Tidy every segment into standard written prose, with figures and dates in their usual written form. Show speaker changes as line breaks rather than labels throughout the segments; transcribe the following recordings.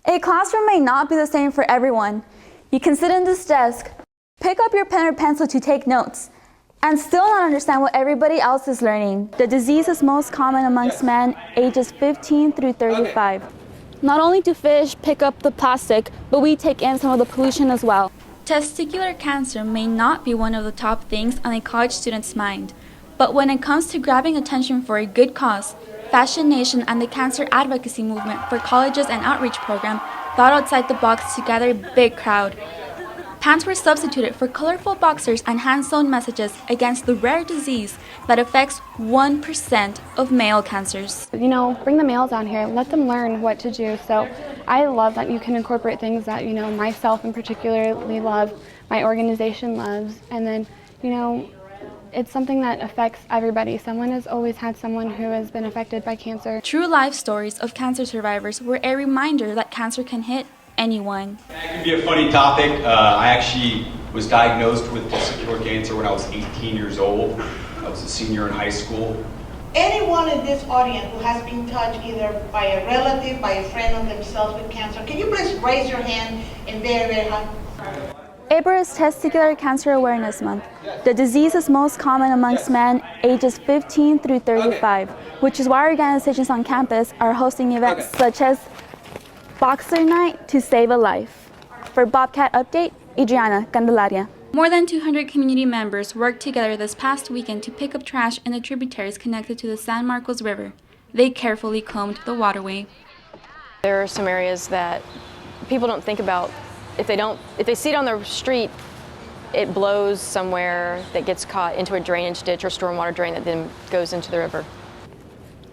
A classroom may not be the same for everyone. You can sit in this desk, pick up your pen or pencil to take notes, and still not understand what everybody else is learning. The disease is most common amongst men ages 15 through 35. Not only do fish pick up the plastic, but we take in some of the pollution as well. Testicular cancer may not be one of the top things on a college student's mind, but when it comes to grabbing attention for a good cause, Fashion Nation and the Cancer Advocacy Movement for Colleges and Outreach Program thought outside the box to gather a big crowd. Pants were substituted for colorful boxers and hand-sewn messages against the rare disease that affects 1% of male cancers.
Bring the males on here, let them learn what to do. So I love that you can incorporate things that, myself in particularly love, my organization loves, and then, it's something that affects everybody. Someone has always had someone who has been affected by cancer.
True life stories of cancer survivors were a reminder that cancer can hit anyone.
That can be a funny topic. I actually was diagnosed with testicular cancer when I was 18 years old. I was a senior in high school.
Anyone in this audience who has been touched either by a relative, by a friend of themselves with cancer, can you please raise your hand and very, very high?
April is Testicular Cancer Awareness Month. The disease is most common amongst men ages 15 through 35, which is why organizations on campus are hosting events such as Boxer Night to Save a Life. For Bobcat Update, Adriana Candelaria. More than 200 community members worked together this past weekend to pick up trash in the tributaries connected to the San Marcos River. They carefully combed the waterway.
There are some areas that people don't think about. If they see it on the street, it blows somewhere that gets caught into a drainage ditch or stormwater drain that then goes into the river.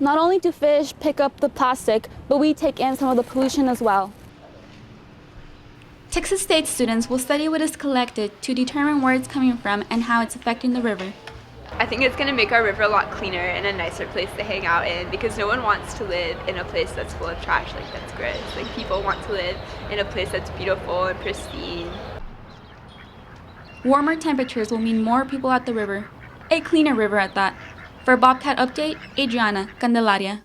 Not only do fish pick up the plastic, but we take in some of the pollution as well. Texas State students will study what is collected to determine where it's coming from and how it's affecting the river.
I think it's going to make our river a lot cleaner and a nicer place to hang out in, because no one wants to live in a place that's full of trash, that's gross. People want to live in a place that's beautiful and pristine.
Warmer temperatures will mean more people at the river, a cleaner river at that. For Bobcat Update, Adriana Candelaria.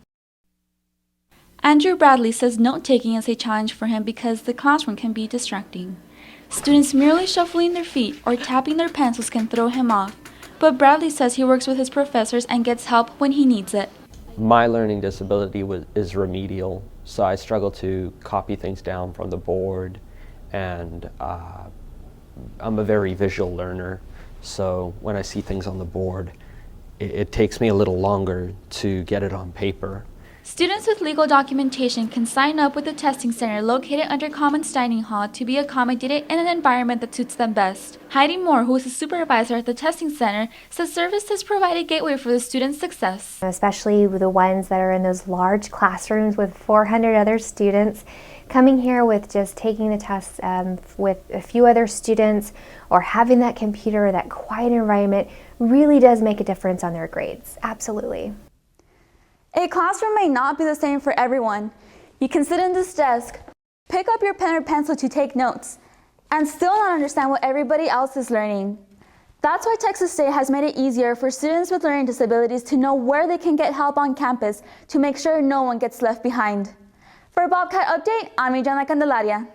Andrew Bradley says note-taking is a challenge for him because the classroom can be distracting. Students merely shuffling their feet or tapping their pencils can throw him off, but Bradley says he works with his professors and gets help when he needs it.
My learning disability is remedial, so I struggle to copy things down from the board, and I'm a very visual learner, so when I see things on the board, it takes me a little longer to get it on paper.
Students with legal documentation can sign up with the testing center located under Commons Dining Hall to be accommodated in an environment that suits them best. Heidi Moore, who is a supervisor at the testing center, says services provide a gateway for the students' success.
Especially the ones that are in those large classrooms with 400 other students. Coming here with just taking the tests with a few other students or having that computer, that quiet environment really does make a difference on their grades. Absolutely.
A classroom may not be the same for everyone. You can sit in this desk, pick up your pen or pencil to take notes, and still not understand what everybody else is learning. That's why Texas State has made it easier for students with learning disabilities to know where they can get help on campus to make sure no one gets left behind. For Bobcat Update, I'm Adriana Candelaria.